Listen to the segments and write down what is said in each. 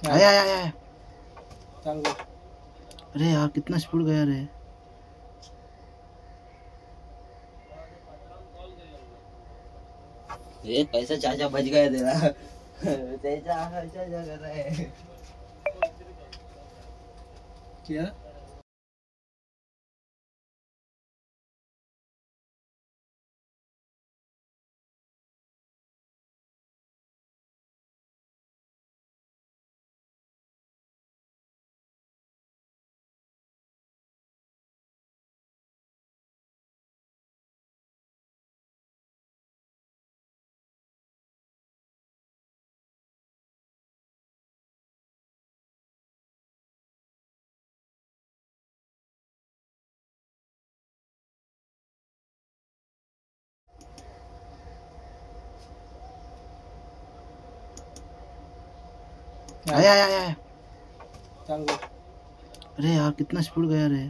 आया आया आया। चालू कर। अरे यार कितना स्पीड गया रे। ये कैसे चाचा बच गए तेरा चाचा चाचा कर रहे हैं क्या आया आया आया। चालू कर। अरे यार कितना स्पीड गया रे।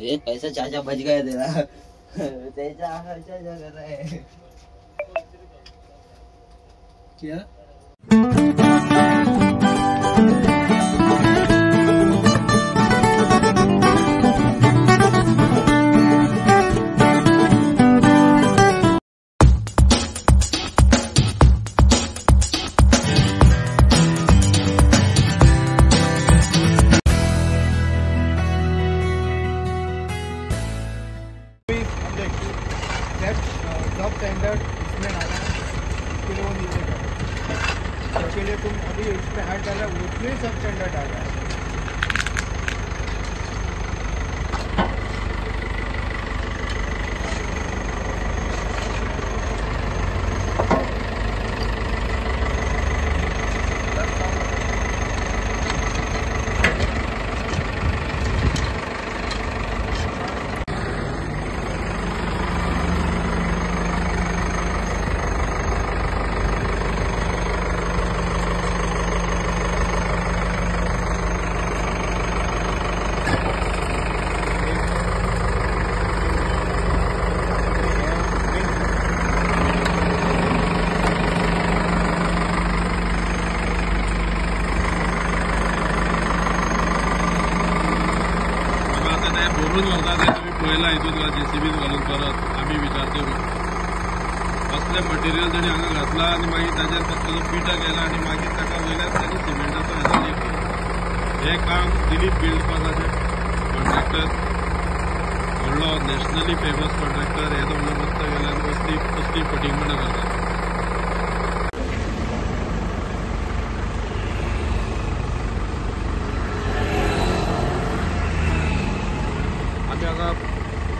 ये कैसे चाचा बच गए तेरा चाचा चाचा कर रहे हैं क्या जॉब स्टैंडर्ड इसमें डाला है फिर वो नीचे कर उसके लिए तुम अभी इस पर हार्ड डाला है उसमें सब स्टैंडर्ड डाला है बोलून होता ते तुम्ही पळयला हितून जेसीबीन घालून परत आम्ही विचारतो असले मटेरियल ताणी हांगा घातला आनी मागीर ताजेर फक्त तो पिठा केला आनी मागीर ताका वयल्यान ताणी सिमेंटाचो हेजो लेप केलो हे काम दिलीप बिल्ड कोसाचे कॉन्ट्रॅक्टर व्हडलो नॅशनली फेमस कॉन्ट्रॅक्टर हे तो म्हणून रस्ता गेल्यान कसली फटींग म्हणून करता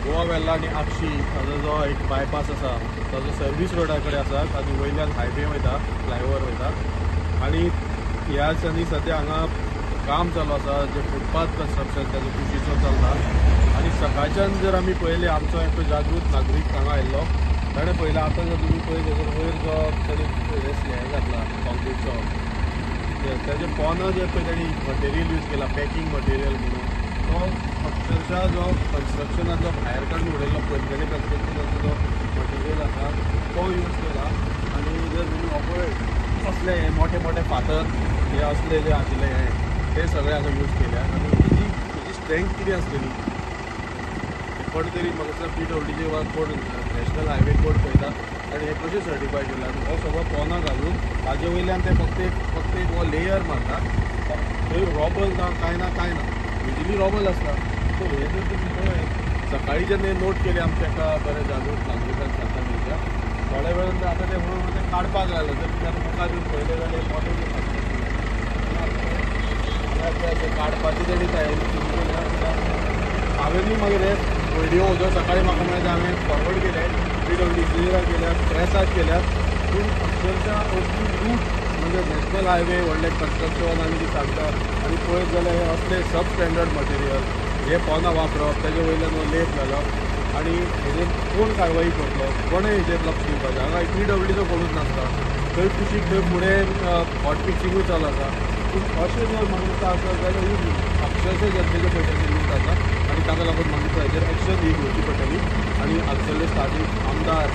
गोवा वेल्ला आनी आक्षी हाजो जो एक बायपास आसा ताजो सर्वीस रोडा कडेन आसा आनी वयल्यान हायवे वयता फ्लायओवर वयता आनी ह्या दिसांनी सद्या हांगा काम चालू आसा जे फुटपाथ कन्स्ट्रक्शन ताजो कुशीचो चलता आनी सकाळच्यान जर आमी पळयलें आमचो एक जागृत नागरीक हांगा आयिल्लो ताणें पळयलें आतां जर तुमी पळय तेजो वयर जो ताणें हें घातला कॉन्क्रीटचो ताजे पोंदां जे पळय ताणी मटेरियल यूज केला पॅकींग मटेरियल म्हणून तो अक्षरशः जो कन्स्ट्रक्शनाचो भायर काडून उडयल्लो पयलींच्या कन्स्ट्रक्शनाचो जो मटेरियल आसा तो यूज केला आनी जर तुमी पळय असले हे मोठे मोठे फातर हे असले जे आशिल्ले हे सगळे हांगा यूज केल्यात आनी हेजी स्ट्रेंथ कितें आसतली कोण तरी म्हाका दिसता PWDचे वा कोण नॅशनल हायवे कोड पळयता आनी हे कशें सर्टिफाय केला आनी हो सगळो पोंदां घालून ताजे वयल्यान ते फक्त एक हो लेयर मारतात थंय रॉबल ना कांय ना युजली रॉबल आसता सो हे जर तुमी पळय सकाळी जेन्ना नोट केले आमच्या एका बऱ्या जागृत नागरिकान सांगता न्हय थोड्या वेळान आतां ते म्हणून ते काडपाक लागले जर तुमी आतां मुखार येवन पळयलें जाल्यार मोठे काडपाची तेणी तयारी सुरू केल्या हांवेनूय मागीर हे व्हिडिओ जो सकाळी म्हाका मेळटा हांवें फॉरवर्ड केले PWD इंजिनियराक केल्यात प्रेसाक केल्यात पूण अक्षरशः असली रूट म्हणजे नॅशनल हायवे व्हडले कन्स्ट्रक्शन आनी ती सांगतात आनी पळयत जाल्यार हे असले सब स्टँडर्ड मटेरियल हे पोंदां वापरप तेजे वयल्यान लेप घालप आनी हेजेर कोण कारवाई करतलो कोणें हेजेर लक्ष दिवपाचें हांगा PWDचो कोणूच नासता थंय कुशीक थंय फुडें हॉट मिक्सिंगूय चालू आसा पूण अशें जर म्हणटा आसत जाल्यार अक्षरशः जनतेचे पयशांचे लूट आसा आनी ताका लागून म्हाका हेजेर एक्शन ही घेवची पडटली आनी हांगसरले स्थानीक आमदार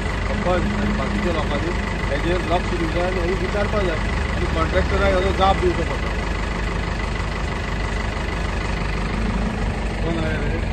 सरपंच आणि बाकीच्या लोकांनी हेजेर लक्ष दिवंक जाय आनी हें विचारपाक जाय आनी कॉन्ट्रॅक्टराक हेजो जाप दिवचो पडटा. कोण आहे रे?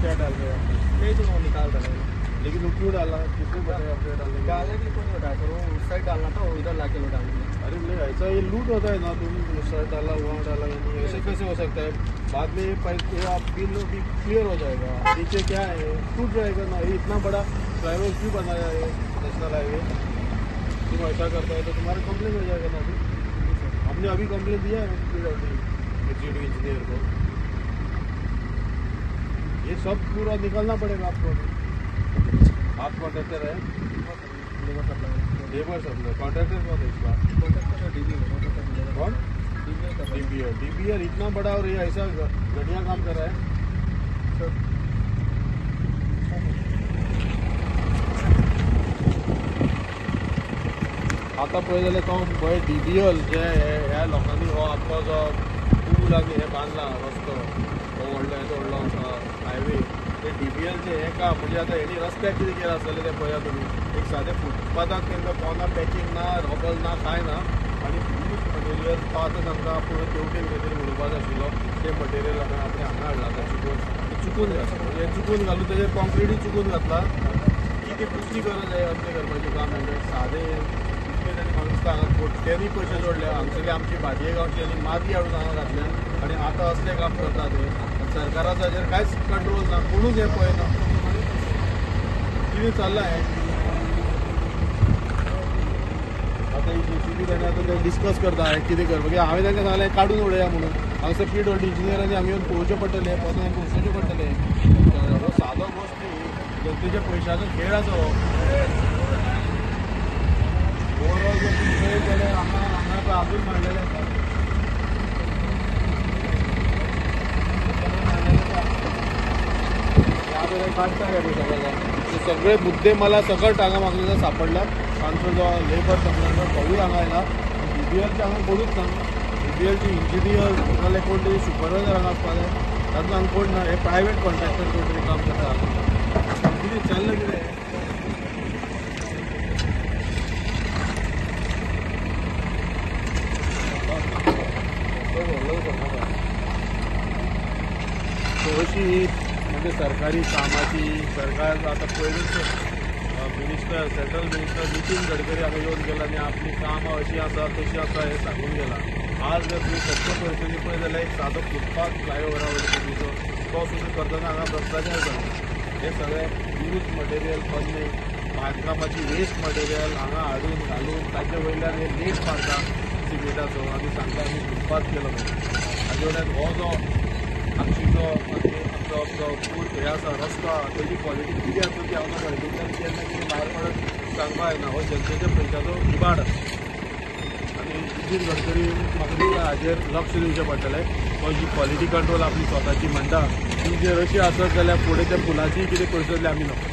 क्या डाल रहे हैं? नहीं तो वो निकाल रहे हैं। लेकिन वो क्यों डाला? किसने बताया आपने डालने का? डालने के लिए कोई नहीं बताया सर, वो उस साइड डालना था, वो इधर लाके वो डाल दिया। अरे नहीं, ऐसा ये लूट होता है ना, तुम उस साइड डाला वहाँ डाला, ऐसे कैसे हो सकता है? बाद में पैसे आप बिल भी क्लियर हो जाएगा, नीचे क्या है टूट जाएगा ना. ये इतना बड़ा फ्लाईओवर क्यों बनाया है नेशनल हाईवे? तुम ऐसा करता है तो तुम्हारा कंप्लेन हो जाएगा ना. अभी हमने अभी कंप्लेन दिया है एग्जीक्यूटिव इंजीनियर को. ये सब पूरा निकालना पड़ेगा आपको. आप कॉन्ट्रैक्टर है? Labour supply. कॉन्ट्रैक्टर कौन है इसका? कौन? डीपीआर इतना बड़ा और ये ऐसा घटिया काम कर रहा है. आता पळय जाल्यार तो पळय डीबीएल जे ह्या लोकांनी हो आख्खो जो पूल आनी हे बांदला रस्तो, हो व्हडलो येदो व्हडलो आसा हायवे, ते डीबीएलचे हे काम म्हणजे आतां हेणी रस्त्याक कितें केलें आसतलें तें पळया तुमी. एक सादें फुटपाथाक तांकां कोना पॅकिंग ना, रबल ना, कांय ना, आनी यूज मटेरियल तो आतां तांकां पुरो तेवटेन खंय तरी उडोवपाक आशिल्लो ते मटेरियल आतां आपणे हांगा हाडला आतां चुकून घातला. म्हणजे चुकून घालून तेजेर कॉन्क्रिटूय चुकून घातला. कितें दुसरी गरज आहे असलें करपाचें काम म्हणजे सादें इतकें ताणी म्हाका दिसता हांगा कोट्यांनी पयशे जोडले. हांगसरली आमची भाजये गांवची आनी माती हाडून हांगा घातल्या आनी आतां असलें काम करता ते. सरकाराचो हाजेर कांयच कंट्रोल ना, कोणूच हें पळयना. कितें चल्लां हें? आतां ही जेसीबी ताणें आतां ते डिस्कस करता हें कितें करपाचें. हांवें तांकां सांगलें काडून उडया म्हणून. हांगसर पीडब्ल्यूडी इंजिनियरांनी आमी येवन पळोवचें पडटलें, पोरतून पोवचें पडटलें. हो सादो गोश्ट न्ही, जनतेच्या पयशांचो खेळ आसा हो. ओवरऑल जर तुमी पळयत जाल्यार हांगा आजून मांडलेलें आसा. काढता काय सगळे मुद्दे मला सकट हांगा म्हाका सापडल्यात. आमचो जो लेबर सप्लायर तोवूय हांगा आयला. डीबीएलचे हांगा कोणूच ना. डीबीएलचे इंजिनियर नाजाल्यार कोण तरी सुपरवायझर हांगा आसपा जाय. तांकां हांगा कोण ना. हे प्रायवेट कॉन्ट्रॅक्टर कोण तरी काम करता. कितें चल्लां कितें? अशी म्हणजे सरकारी कामाची सरकार आता पयलींच minister central minister Nitin Gadkari हांगा येवन गेला आनी आपली कामां अशी आसा तशी आसा हे सांगून गेला. आज जर तुमी फक्त पळयतली पळय जाल्यार एक सादो फुटपाथ फ्लायओवरा वयलो पयलींचो तो सुद्दां करतना हांगा भ्रश्टाचार जाला. हे सगळें यूज मटेरियल बंदे बांदकामाची वेस्ट मटेरियल हांगा हाडून घालून ताचे वयल्यान हे लेट मारता सिमेंटाचो आनी सांगता आमी फुटपाथ केलो म्हणून. हाजे वयल्यान हो जो आमचो फूड हे आसा रस्तो आहा तेजी क्वॉलिटी कितें आसा ती हांव क्वॉलिटींतल्यान केन्ना कितें भायर पडत सांगपा येना. हो जनतेच्या पयशाचो इबाड आसा आनी नितीन गडकरी म्हाका दिसता हाजेर लक्ष दिवचें पडटलें. हो जी क्वॉलिटी कंट्रोल आपली स्वताची म्हणटा ती जर अशी आसत जाल्यार फुडें त्या फुलाची कितें करतले आमी नको.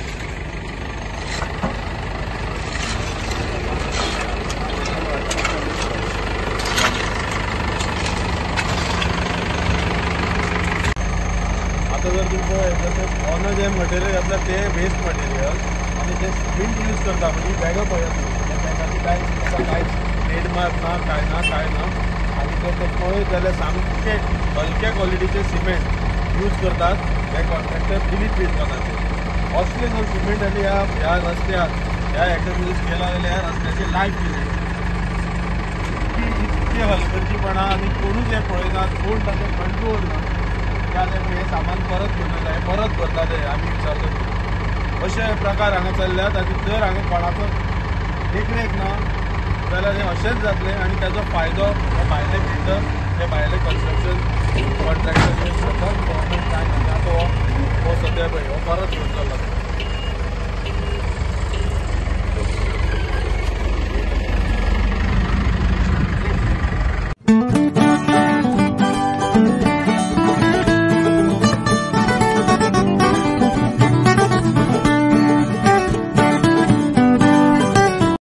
आता जर तुम्ही ऑन जे मटेरियल घातलं ते वेस्ट मटेरियल आणि ते सिमेंट यूज करता म्हणजे बॅगा पळयात त्या बॅगांनी काय ट्रेडमार्क ना काय ना आणि ते पळयत जाल्यार सामके हलक्या क्वॉलिटीचे सिमेंट यूज करतात हे कॉन्ट्रॅक्टर दिलीप बिल्डकॉनाचे. असले जर सिमेंट आनी ह्या रस्त्याक ह्या हेका यूज केला जाल्यार ह्या रस्त्याची लायफ दिली इतके हलगर्जीपणा आनी कोणूच हे पळयनात, कोण ताचो कंट्रोल ना. हे सामान परत घेवन येता, हे परत भरता ते आमी विचारता अशे प्रकार हांगा चल्ल्यात. आनी जर हांगा कोणाचो देखरेख ना जाल्यार हे अशेंच जातलें आनी ताजो फायदो हे भायले बिल्डर हे भायले कन्स्ट्रक्शन कॉन्ट्रॅक्टर गव्हर्मेंट काय हो सद्या पळय हो परत घेवन चल्ला.